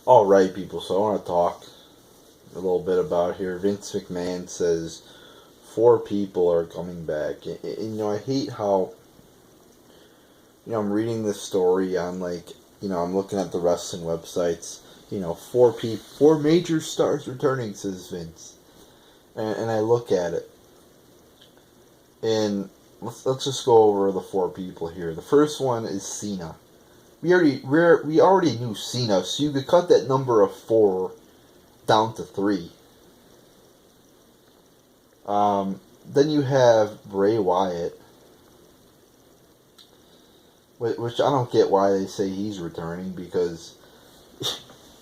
All right, people. So I want to talk a little bit about here. Vince McMahon says four people are coming back, and I hate how I'm reading this story on I'm looking at the wrestling websites. Four major stars returning, says Vince, and I look at it, and let's just go over the four people here. The first one is Cena. We already knew Cena, so you could cut that number of four down to three. Then you have Bray Wyatt, which I don't get why they say he's returning because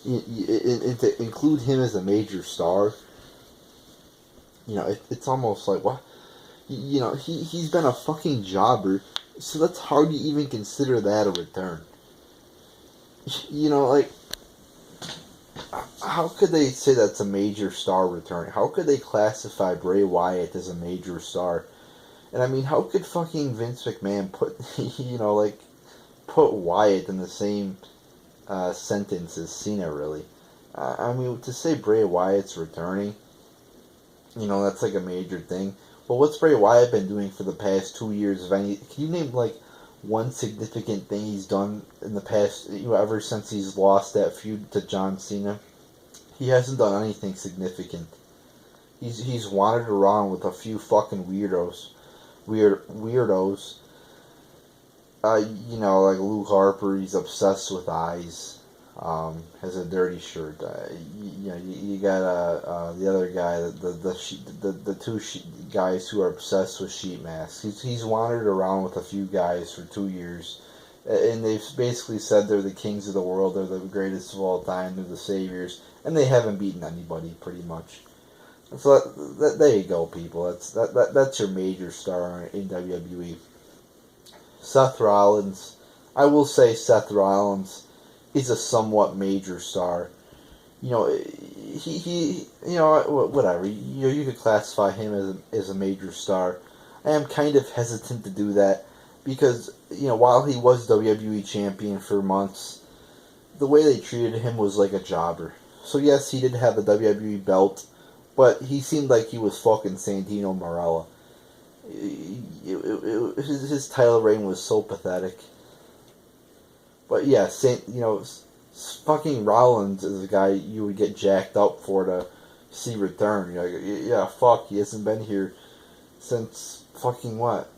to include him as a major star, it's almost like what, he's been a fucking jobber, so that's hard to even consider that a return. Like, how could they say that's a major star return? How could they classify Bray Wyatt as a major star? And I mean, how could fucking Vince McMahon put, put Wyatt in the same sentence as Cena, really? I mean, to say Bray Wyatt's returning, that's like a major thing. Well, what's Bray Wyatt been doing for the past 2 years? Can you name, one significant thing he's done in the past, ever since he's lost that feud to John Cena? He hasn't done anything significant. He's wandered around with a few fucking weirdos. Like Luke Harper, he's obsessed with eyes. Has a dirty shirt. You got the other guy, the two guys who are obsessed with sheet masks. He's wandered around with a few guys for 2 years, and they've basically said they're the kings of the world, they're the greatest of all time, they're the saviors, and they haven't beaten anybody pretty much. So there you go, people. That's your major star in WWE. Seth Rollins. I will say Seth Rollins is a somewhat major star. Whatever. You could classify him as a major star. I am kind of hesitant to do that because, while he was WWE champion for months, the way they treated him was like a jobber. So yes, he did have the WWE belt, but he seemed like he was fucking Santino Marella. His title reign was so pathetic. But yeah, fucking Rollins is a guy you would get jacked up for to see return. You're like, yeah, fuck, he hasn't been here since fucking what,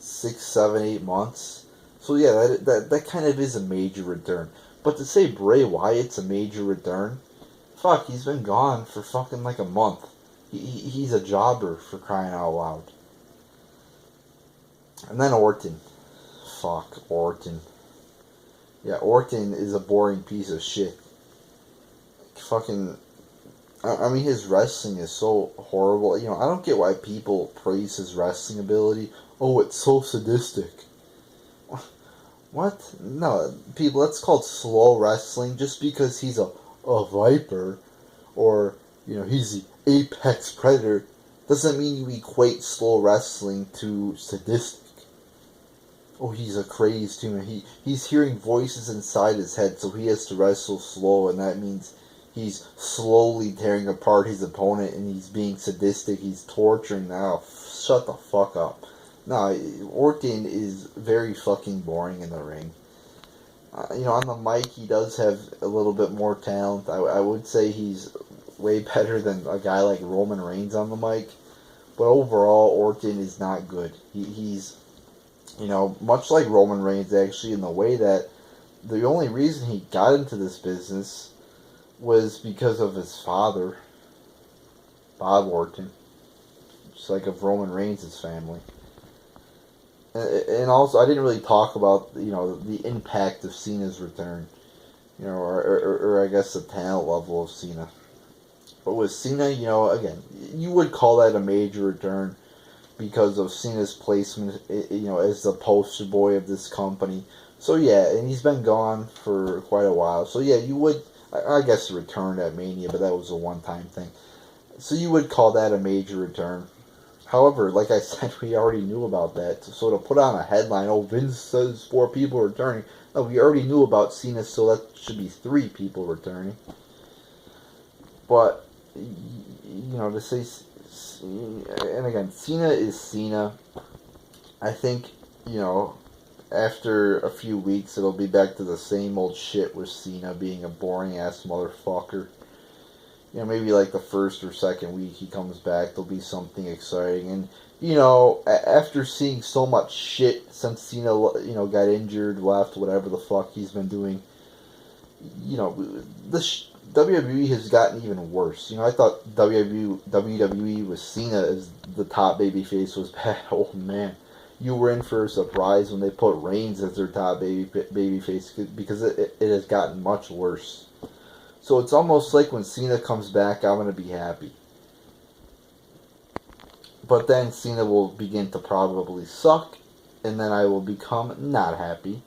6, 7, 8 months. So yeah, that kind of is a major return. But to say Bray Wyatt's a major return, fuck, he's been gone for fucking like a month. He's a jobber, for crying out loud. And then Orton. Fuck, Orton. Yeah, Orton is a boring piece of shit. Fucking, I mean, his wrestling is so horrible. I don't get why people praise his wrestling ability. Oh, it's so sadistic. What? No, people, that's called slow wrestling. Just because he's a viper, or, he's the apex predator, doesn't mean you equate slow wrestling to sadistic. Oh, he's a crazed human. He's hearing voices inside his head, so he has to wrestle slow, and that means he's slowly tearing apart his opponent, and he's being sadistic. He's torturing. Now, shut the fuck up. No, Orton is very fucking boring in the ring. On the mic, he does have a little bit more talent. I would say he's way better than a guy like Roman Reigns on the mic, but overall, Orton is not good. He's much like Roman Reigns, actually, in the way that the only reason he got into this business was because of his father, Bob Orton, just like of Roman Reigns' family. And also, I didn't really talk about, the impact of Cena's return, or I guess the talent level of Cena. But with Cena, again, you would call that a major return, because of Cena's placement, as the poster boy of this company. So yeah, and he's been gone for quite a while. So yeah, you would, I guess, return at Mania, but that was a one-time thing. So you would call that a major return. However, like I said, we already knew about that. So to put on a headline, oh, Vince says 4 people returning. No, we already knew about Cena, so that should be 3 people returning. But, to say, and again, Cena is Cena. I think, after a few weeks, it'll be back to the same old shit with Cena being a boring ass motherfucker. Maybe like the first or second week he comes back, there'll be something exciting. And, after seeing so much shit since Cena, got injured, left, whatever the fuck he's been doing, WWE has gotten even worse. I thought WWE with Cena as the top babyface was bad. Oh man, you were in for a surprise when they put Reigns as their top babyface because it has gotten much worse. So it's almost like when Cena comes back, I'm going to be happy. But then Cena will begin to probably suck, and then I will become not happy.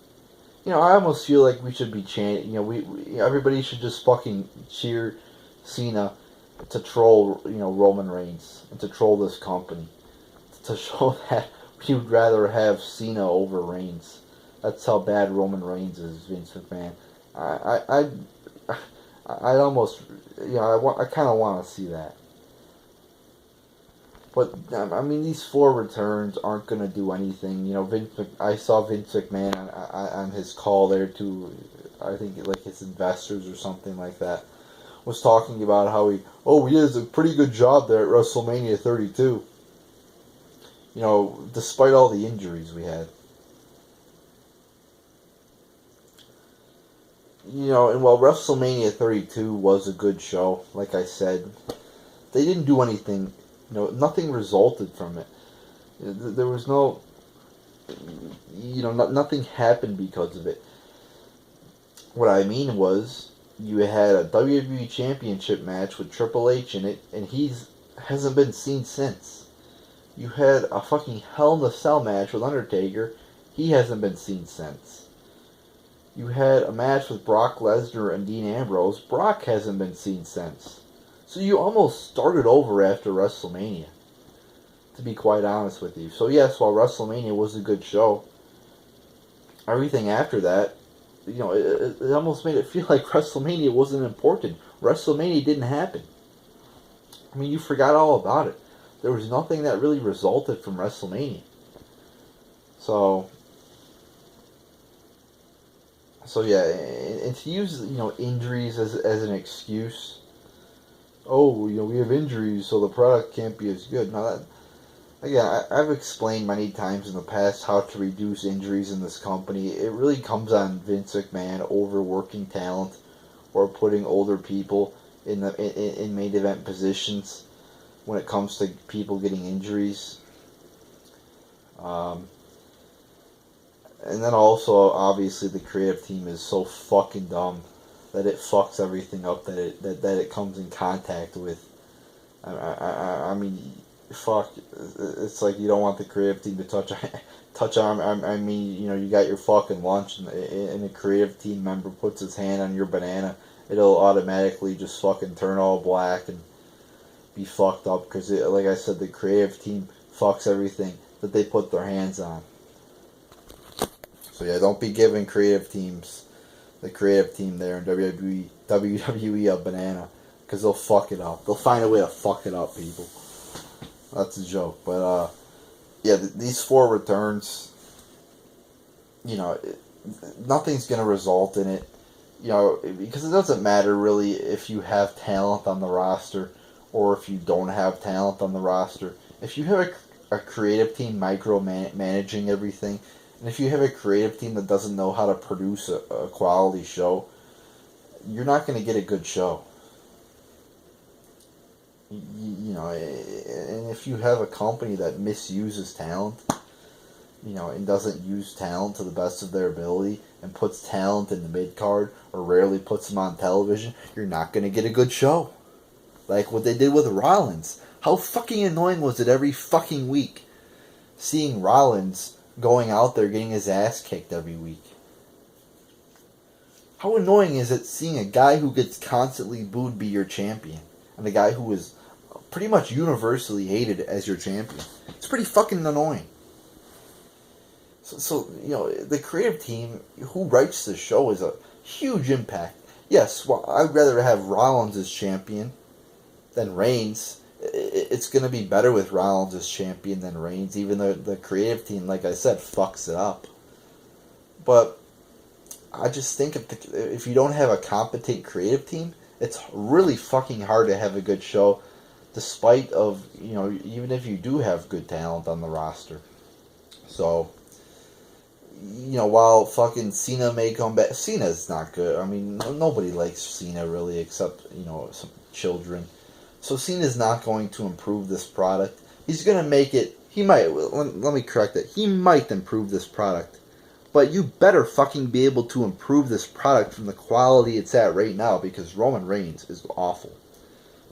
I almost feel like we should be chanting. Everybody should just fucking cheer Cena to troll, Roman Reigns and to troll this company to show that we would rather have Cena over Reigns. That's how bad Roman Reigns is, Vince McMahon. I'd almost, I kind of want to see that. But, I mean, these 4 returns aren't going to do anything. I saw Vince McMahon on his call there to, I think, like his investors or something like that, was talking about how he did a pretty good job there at WrestleMania 32. Despite all the injuries we had. And while WrestleMania 32 was a good show, like I said, they didn't do anything. Nothing resulted from it. There was no, nothing happened because of it. What I mean was, you had a WWE Championship match with Triple H in it, and hasn't been seen since. You had a fucking Hell in a Cell match with Undertaker. He hasn't been seen since. You had a match with Brock Lesnar and Dean Ambrose. Brock hasn't been seen since. So you almost started over after WrestleMania, to be quite honest with you. So yes, while WrestleMania was a good show, everything after that, it almost made it feel like WrestleMania wasn't important. WrestleMania didn't happen. I mean, you forgot all about it. There was nothing that really resulted from WrestleMania. So yeah, and to use, injuries as an excuse. Oh, we have injuries, so the product can't be as good. Now, I've explained many times in the past how to reduce injuries in this company. It really comes on Vince McMahon overworking talent or putting older people in main event positions when it comes to people getting injuries. And then also, obviously, the creative team is so fucking dumb that it fucks everything up that it comes in contact with. I mean, fuck. It's like you don't want the creative team to touch on. I mean, you got your fucking lunch, and a creative team member puts his hand on your banana, it'll automatically just fucking turn all black and be fucked up because, like I said, the creative team fucks everything that they put their hands on. So yeah, don't be giving the creative team there in WWE a banana, because they'll fuck it up. They'll find a way to fuck it up, people. That's a joke. But yeah, these 4 returns, nothing's going to result in it. Because it doesn't matter really if you have talent on the roster or if you don't have talent on the roster. If you have a creative team micromanaging everything, and if you have a creative team that doesn't know how to produce a quality show, you're not going to get a good show. And if you have a company that misuses talent, and doesn't use talent to the best of their ability, and puts talent in the mid-card, or rarely puts them on television, you're not going to get a good show. Like what they did with Rollins. How fucking annoying was it every fucking week seeing Rollins going out there getting his ass kicked every week? How annoying is it seeing a guy who gets constantly booed be your champion, and a guy who is pretty much universally hated as your champion. It's pretty fucking annoying. So the creative team who writes the show is a huge impact. Yes, well, I'd rather have Rollins as champion than Reigns. It's going to be better with Rollins as champion than Reigns, even though the creative team, like I said, fucks it up. But I just think if you don't have a competent creative team, it's really fucking hard to have a good show, despite of, even if you do have good talent on the roster. So, while fucking Cena may come back, Cena's not good. I mean, nobody likes Cena really except, some children. So Cena's not going to improve this product. He's going to make it, he might, let me correct it, he might improve this product. But you better fucking be able to improve this product from the quality it's at right now, because Roman Reigns is awful.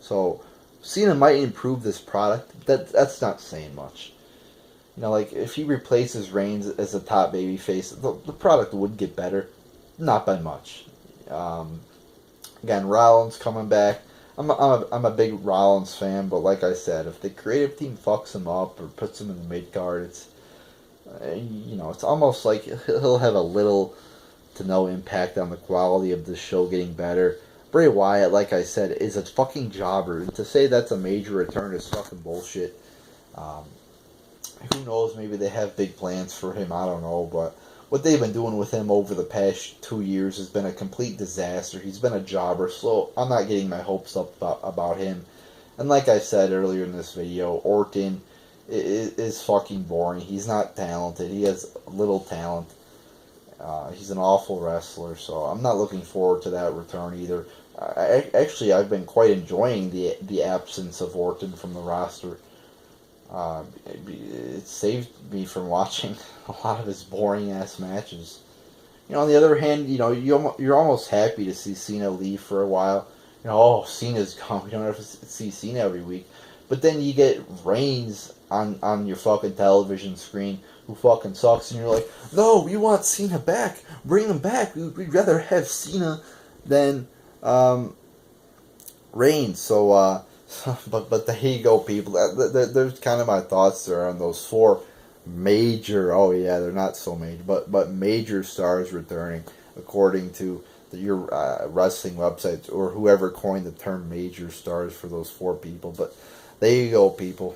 So Cena might improve this product. That's not saying much. Like, if he replaces Reigns as a top babyface, the product would get better. Not by much. Again, Rollins coming back. I'm a big Rollins fan, but like I said, if the creative team fucks him up or puts him in the mid-card, it's almost like he'll have a little to no impact on the quality of the show getting better. Bray Wyatt, like I said, is a fucking jobber. And to say that's a major return is fucking bullshit. Who knows, maybe they have big plans for him, I don't know, but what they've been doing with him over the past 2 years has been a complete disaster. He's been a jobber, so I'm not getting my hopes up about him. And like I said earlier in this video, Orton is fucking boring. He's not talented. He has little talent. He's an awful wrestler, so I'm not looking forward to that return either. I've been quite enjoying the absence of Orton from the roster. It saved me from watching a lot of his boring ass matches. On the other hand, you're almost happy to see Cena leave for a while. Cena's gone. We don't have to see Cena every week. But then you get Reigns on your fucking television screen, who fucking sucks, and you're like, no, we want Cena back. Bring him back. We'd rather have Cena than Reigns. So, but there you go, people. There's kind of my thoughts there on those four major, they're not so major, but major stars returning, according to your wrestling websites, or whoever coined the term major stars for those four people. But there you go, people.